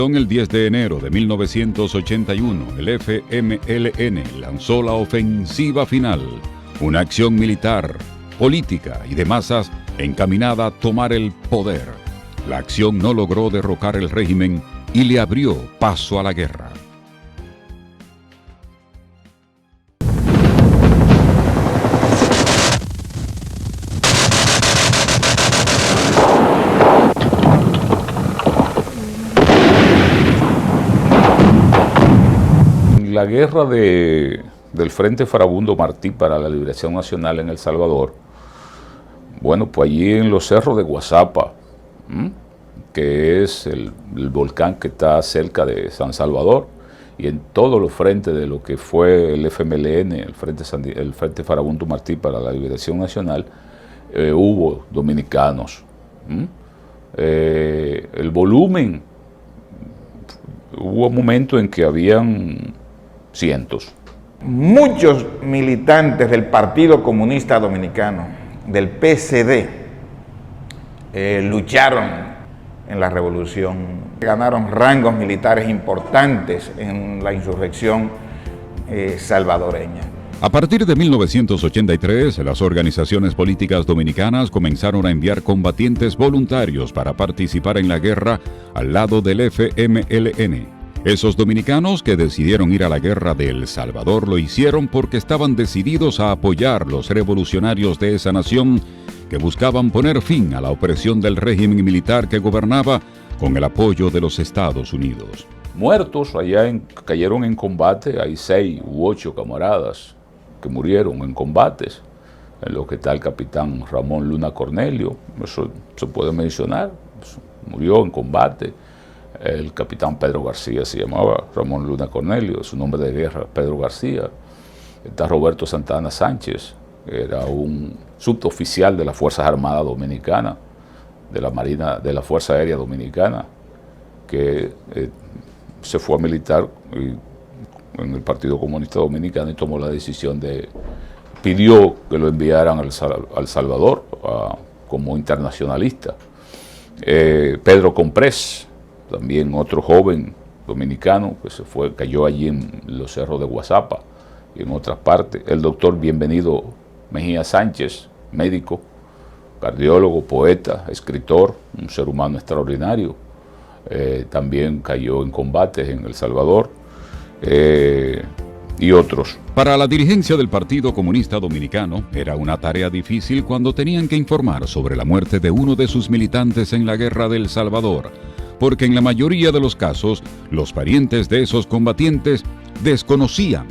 El 10 de enero de 1981, el FMLN lanzó la ofensiva final, una acción militar, política y de masas encaminada a tomar el poder. La acción no logró derrocar el régimen y le abrió paso a la guerra. La guerra del Frente Farabundo Martí para la Liberación Nacional en El Salvador, bueno, pues allí en los cerros de Guazapa, que es el volcán que está cerca de San Salvador, y en todos los frentes de lo que fue el FMLN, el Frente Farabundo Martí para la Liberación Nacional, hubo dominicanos. El volumen, hubo momentos en que habían cientos. Muchos militantes del Partido Comunista Dominicano, del PSD, lucharon en la revolución, ganaron rangos militares importantes en la insurrección salvadoreña. A partir de 1983, las organizaciones políticas dominicanas comenzaron a enviar combatientes voluntarios para participar en la guerra al lado del FMLN. Esos dominicanos que decidieron ir a la guerra de El Salvador lo hicieron porque estaban decididos a apoyar los revolucionarios de esa nación que buscaban poner fin a la opresión del régimen militar que gobernaba con el apoyo de los Estados Unidos. Muertos allá cayeron en combate, hay 6 u 8 camaradas que murieron en combates, en lo que está el capitán Ramón Luna Cornelio, eso se puede mencionar, murió en combate. El capitán Pedro García se llamaba Ramón Luna Cornelio, su nombre de guerra Pedro García. Está Roberto Santana Sánchez, que era un suboficial de las Fuerzas Armadas Dominicanas, de la Marina, de la Fuerza Aérea Dominicana, que se fue a militar en el Partido Comunista Dominicano y tomó la decisión pidió que lo enviaran al Salvador como internacionalista. Pedro Comprés, también otro joven dominicano que cayó allí en los cerros de Guazapa y en otras partes. El doctor Bienvenido Mejía Sánchez, médico, cardiólogo, poeta, escritor, un ser humano extraordinario, también cayó en combates en El Salvador, y otros. Para la dirigencia del Partido Comunista Dominicano era una tarea difícil cuando tenían que informar sobre la muerte de uno de sus militantes en la guerra de El Salvador, porque en la mayoría de los casos, los parientes de esos combatientes desconocían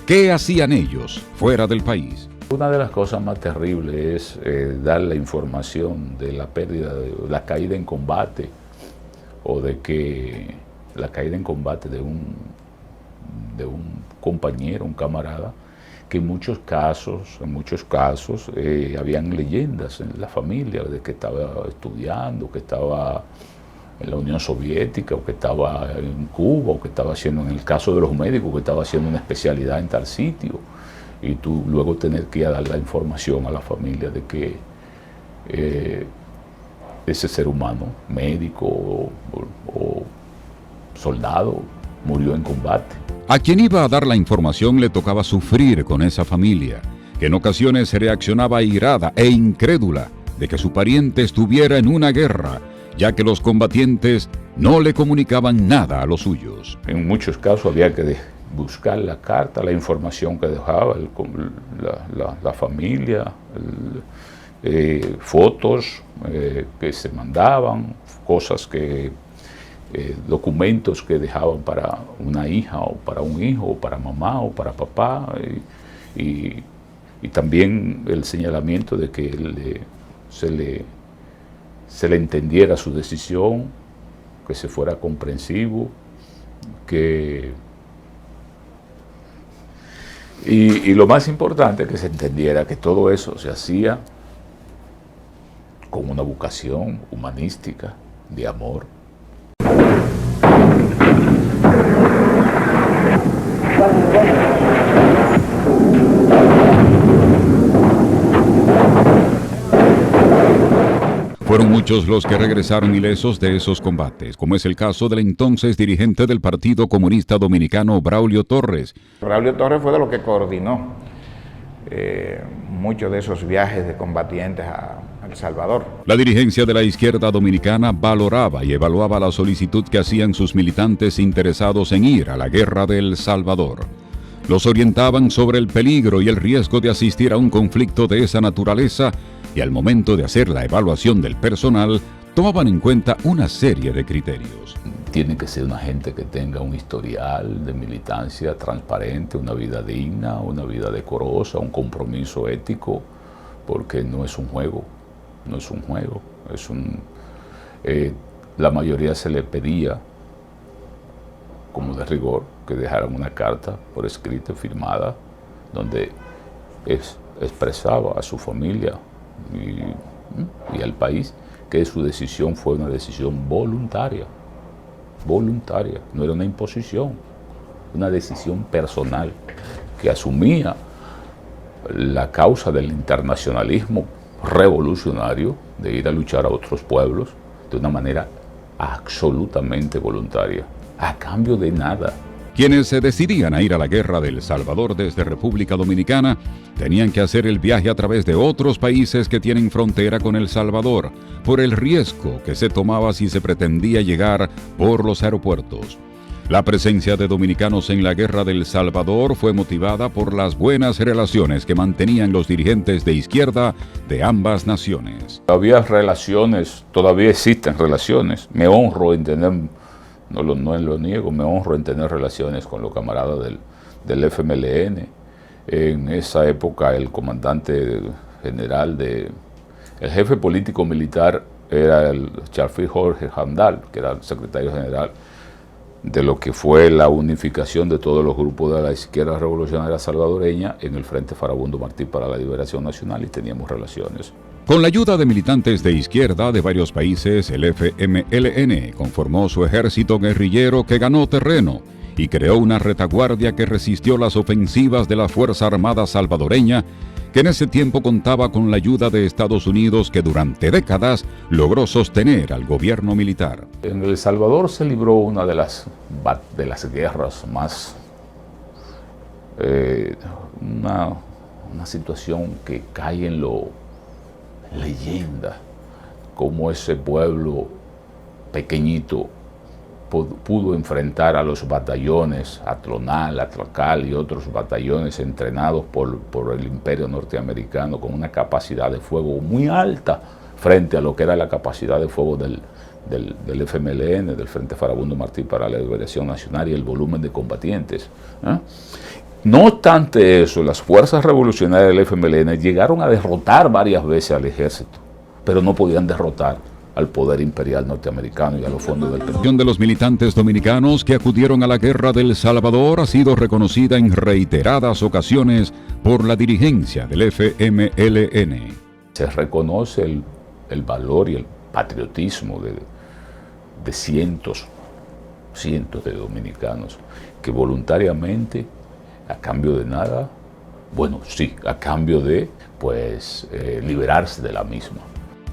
qué hacían ellos fuera del país. Una de las cosas más terribles es dar la información de la pérdida, de la caída en combate, o de que la caída en combate de un compañero, un camarada, que en muchos casos habían leyendas en la familia de que estaba estudiando, que estaba en la Unión Soviética, o que estaba en Cuba, o que estaba haciendo, en el caso de los médicos, que estaba haciendo una especialidad en tal sitio, y tú luego tener que ir a dar la información a la familia de que ese ser humano, médico o soldado, murió en combate. A quien iba a dar la información le tocaba sufrir con esa familia, que en ocasiones reaccionaba airada e incrédula de que su pariente estuviera en una guerra, ya que los combatientes no le comunicaban nada a los suyos. En muchos casos había que buscar la carta, la información que dejaba la familia, fotos que se mandaban, cosas documentos que dejaban para una hija o para un hijo, o para mamá o para papá, y también el señalamiento de que se le entendiera su decisión, que se fuera comprensivo, y lo más importante, que se entendiera que todo eso se hacía con una vocación humanística, de amor. Fueron muchos los que regresaron ilesos de esos combates, como es el caso del entonces dirigente del Partido Comunista Dominicano, Braulio Torres. Braulio Torres fue de los que coordinó muchos de esos viajes de combatientes a El Salvador. La dirigencia de la izquierda dominicana valoraba y evaluaba la solicitud que hacían sus militantes interesados en ir a la guerra de El Salvador. Los orientaban sobre el peligro y el riesgo de asistir a un conflicto de esa naturaleza, y al momento de hacer la evaluación del personal, tomaban en cuenta una serie de criterios. Tiene que ser una gente que tenga un historial de militancia transparente, una vida digna, una vida decorosa, un compromiso ético, porque no es un juego, no es un juego, es un... la mayoría se le pedía, como de rigor, que dejaran una carta por escrito, firmada, donde expresaba a su familia y al país que su decisión fue una decisión voluntaria, no era una imposición, una decisión personal que asumía la causa del internacionalismo revolucionario de ir a luchar a otros pueblos de una manera absolutamente voluntaria, a cambio de nada. Quienes se decidían a ir a la guerra de El Salvador desde República Dominicana tenían que hacer el viaje a través de otros países que tienen frontera con El Salvador, por el riesgo que se tomaba si se pretendía llegar por los aeropuertos. La presencia de dominicanos en la guerra de El Salvador fue motivada por las buenas relaciones que mantenían los dirigentes de izquierda de ambas naciones. Había relaciones, todavía existen relaciones, me honro en tener... No lo niego, me honro en tener relaciones con los camaradas del FMLN. En esa época el comandante general el jefe político militar era el Charles Jorge Jandal, que era el secretario general de lo que fue la unificación de todos los grupos de la izquierda revolucionaria salvadoreña en el Frente Farabundo Martí para la Liberación Nacional, y teníamos relaciones. Con la ayuda de militantes de izquierda de varios países, el FMLN conformó su ejército guerrillero que ganó terreno y creó una retaguardia que resistió las ofensivas de la Fuerza Armada salvadoreña, que en ese tiempo contaba con la ayuda de Estados Unidos, que durante décadas logró sostener al gobierno militar. En El Salvador se libró una de las guerras más... una situación que cae en lo leyenda, cómo ese pueblo pequeñito pudo enfrentar a los batallones Atronal, Atracal y otros batallones entrenados por el Imperio norteamericano con una capacidad de fuego muy alta frente a lo que era la capacidad de fuego del FMLN, del Frente Farabundo Martí para la Liberación Nacional, y el volumen de combatientes. No obstante eso, las fuerzas revolucionarias del FMLN llegaron a derrotar varias veces al ejército, pero no podían derrotar al poder imperial norteamericano y a los fondos del petróleo. La acción de los militantes dominicanos que acudieron a la guerra de El Salvador ha sido reconocida en reiteradas ocasiones por la dirigencia del FMLN. Se reconoce el valor y el patriotismo de cientos de dominicanos que voluntariamente, a cambio de nada, bueno, sí, a cambio de, liberarse de la misma.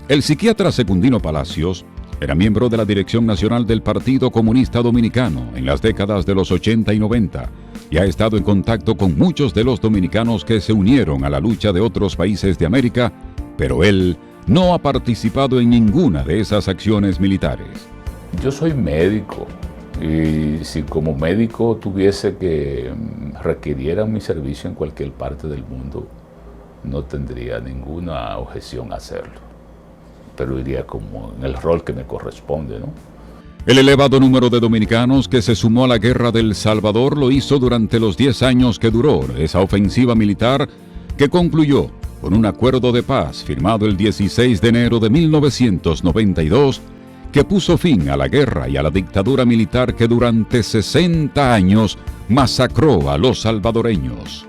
El psiquiatra Secundino Palacios era miembro de la dirección nacional del Partido Comunista Dominicano en las décadas de los 80 y 90 y ha estado en contacto con muchos de los dominicanos que se unieron a la lucha de otros países de América, pero él no ha participado en ninguna de esas acciones militares. Yo soy médico. Y si como médico tuviese que requiriera mi servicio en cualquier parte del mundo, no tendría ninguna objeción a hacerlo. Pero iría como en el rol que me corresponde, ¿no? El elevado número de dominicanos que se sumó a la guerra del Salvador lo hizo durante los 10 años que duró esa ofensiva militar, que concluyó con un acuerdo de paz firmado el 16 de enero de 1992, que puso fin a la guerra y a la dictadura militar que durante 60 años masacró a los salvadoreños.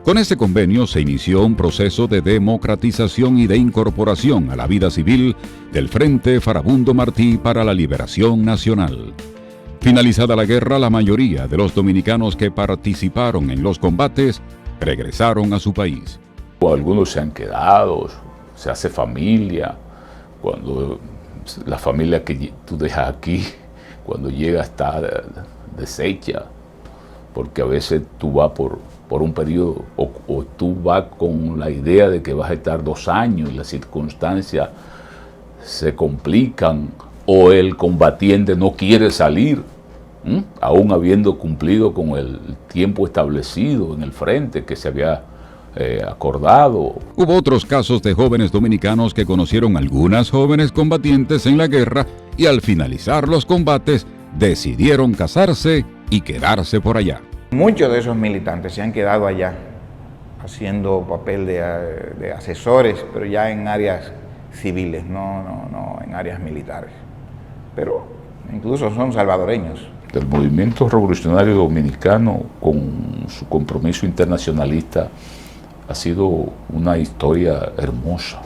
Con ese convenio se inició un proceso de democratización y de incorporación a la vida civil del Frente Farabundo Martí para la Liberación Nacional. Finalizada la guerra, la mayoría de los dominicanos que participaron en los combates regresaron a su país. Algunos se han quedado, se hace familia, cuando la familia que tú dejas aquí, cuando llega está deshecha, porque a veces tú vas por un periodo o tú vas con la idea de que vas a estar 2 años y las circunstancias se complican o el combatiente no quiere salir, aún habiendo cumplido con el tiempo establecido en el frente que se había acordado. Hubo otros casos de jóvenes dominicanos que conocieron algunas jóvenes combatientes en la guerra y al finalizar los combates decidieron casarse y quedarse por allá. Muchos de esos militantes se han quedado allá haciendo papel de asesores, pero ya en áreas civiles, no en áreas militares. Pero incluso son salvadoreños. El movimiento revolucionario dominicano, con su compromiso internacionalista, ha sido una historia hermosa.